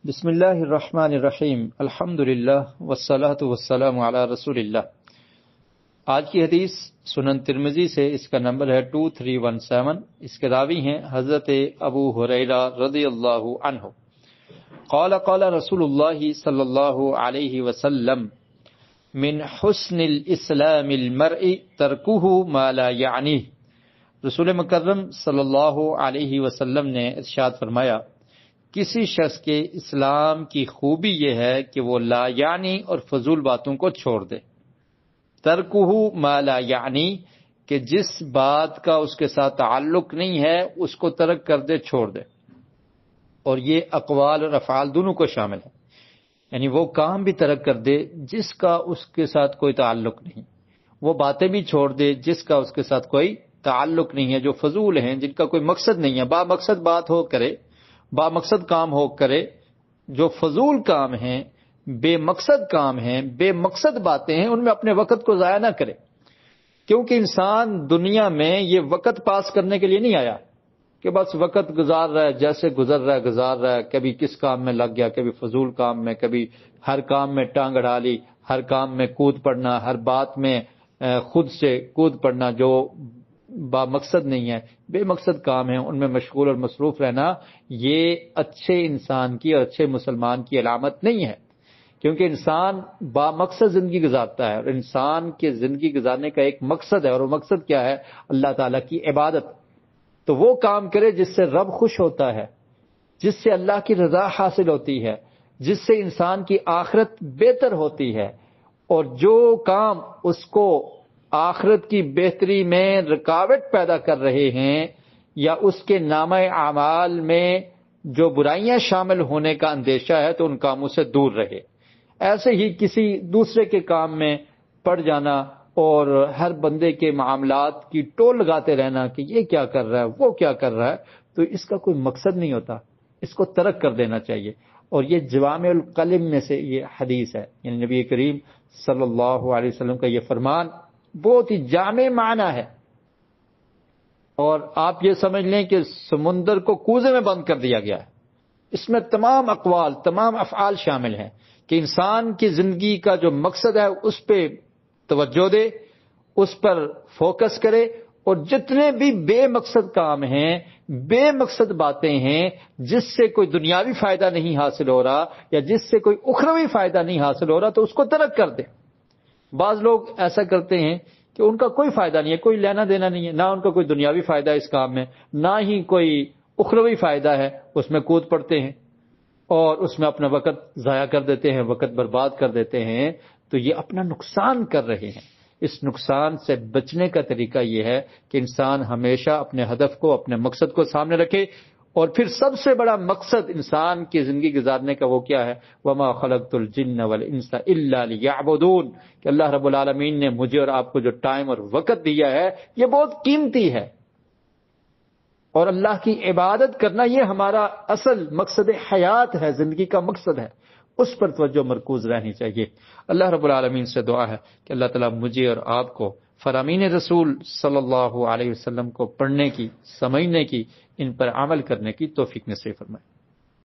بسم اللہ الرحمن الرحیم الحمد للہ والصلاة والسلام علی رسول اللہ۔ آج کی حدیث سنن ترمذی سے، اس کا نمبر ہے 2317۔ اس کے راوی ہیں حضرت ابو ہریرہ رضی اللہ عنہ قال قال رسول اللہ صلی اللہ علیہ وسلم من حسن الاسلام المرء ترکہ ما لا یعنیہ۔ رسول مکرم صلی اللہ علیہ وسلم نے ارشاد فرمایا، کسی شخص کے اسلام کی خوبی یہ ہے کہ وہ لا یعنی اور فضول باتوں کو چھوڑ دے۔ ترکہ ما لا یعنی، کہ جس بات کا اس کے ساتھ تعلق نہیں ہے اس کو ترک کر دے، چھوڑ دے۔ اور یہ اقوال اور افعال دونوں کو شامل ہے، یعنی وہ کام بھی ترک کر دے جس کا اس کے ساتھ کوئی تعلق نہیں، وہ باتیں بھی چھوڑ دے جس کا اس کے ساتھ کوئی تعلق نہیں ہے، جو فضول ہیں، جن کا کوئی مقصد نہیں ہے۔ با مقصد بات ہو کرے، با مقصد کام ہو کرے۔ جو فضول کام ہیں، بے مقصد کام ہیں، بے مقصد باتیں ہیں، ان میں اپنے وقت کو ضائع نہ کرے، کیونکہ انسان دنیا میں یہ وقت پاس کرنے کے لیے نہیں آیا کہ بس وقت گزار رہا ہے، جیسے گزر رہا ہے گزار رہا ہے، کبھی کس کام میں لگ گیا، کبھی فضول کام میں، کبھی ہر کام میں ٹانگ اڑا لی، ہر کام میں کود پڑنا، ہر بات میں خود سے کود پڑنا جو با مقصد نہیں ہے، بے مقصد کام ہیں، ان میں مشغول اور مصروف رہنا، یہ اچھے انسان کی اور اچھے مسلمان کی علامت نہیں ہے، کیونکہ انسان با مقصد زندگی گزارتا ہے، اور انسان کے زندگی گزارنے کا ایک مقصد ہے، اور وہ مقصد کیا ہے؟ اللہ تعالیٰ کی عبادت۔ تو وہ کام کرے جس سے رب خوش ہوتا ہے، جس سے اللہ کی رضا حاصل ہوتی ہے، جس سے انسان کی آخرت بہتر ہوتی ہے، اور جو کام اس کو آخرت کی بہتری میں رکاوٹ پیدا کر رہے ہیں یا اس کے نامہ اعمال میں جو برائیاں شامل ہونے کا اندیشہ ہے تو ان کاموں سے دور رہے۔ ایسے ہی کسی دوسرے کے کام میں پڑ جانا اور ہر بندے کے معاملات کی ٹول لگاتے رہنا کہ یہ کیا کر رہا ہے، وہ کیا کر رہا ہے، تو اس کا کوئی مقصد نہیں ہوتا، اس کو ترک کر دینا چاہیے۔ اور یہ جوامع الکلم میں سے یہ حدیث ہے، یعنی نبی کریم صلی اللہ علیہ وسلم کا یہ فرمان بہت ہی جامع معنی ہے۔ اور آپ یہ سمجھ لیں کہ سمندر کو کوزے میں بند کر دیا گیا ہے، اس میں تمام اقوال، تمام افعال شامل ہیں کہ انسان کی زندگی کا جو مقصد ہے اس پہ توجہ دے، اس پر فوکس کرے، اور جتنے بھی بے مقصد کام ہیں، بے مقصد باتیں ہیں، جس سے کوئی دنیاوی فائدہ نہیں حاصل ہو رہا یا جس سے کوئی اخروی فائدہ نہیں حاصل ہو رہا، تو اس کو ترک کر دے۔ بعض لوگ ایسا کرتے ہیں کہ ان کا کوئی فائدہ نہیں ہے، کوئی لینا دینا نہیں ہے، نہ ان کا کوئی دنیاوی فائدہ ہے اس کام میں، نہ ہی کوئی اخروی فائدہ ہے، اس میں کود پڑتے ہیں اور اس میں اپنا وقت ضائع کر دیتے ہیں، وقت برباد کر دیتے ہیں، تو یہ اپنا نقصان کر رہے ہیں۔ اس نقصان سے بچنے کا طریقہ یہ ہے کہ انسان ہمیشہ اپنے ہدف کو، اپنے مقصد کو سامنے رکھے، اور پھر سب سے بڑا مقصد انسان کی زندگی گزارنے کا وہ کیا ہے؟ وَمَا خَلَقْتُ الْجِنَّ وَالْإِنسَ إِلَّا لِيَعْبُدُونَ، کہ اللہ رب العالمین نے مجھے اور آپ کو جو ٹائم اور وقت دیا ہے یہ بہت قیمتی ہے، اور اللہ کی عبادت کرنا یہ ہمارا اصل مقصد حیات ہے، زندگی کا مقصد ہے، اس پر توجہ مرکوز رہنی چاہیے۔ اللہ رب العالمین سے دعا ہے کہ اللہ تعالیٰ مجھے اور آپ کو فرامین رسول صلی اللہ علیہ وسلم کو پڑھنے کی، سمجھنے کی، ان پر عمل کرنے کی توفیق نصیب فرمائے۔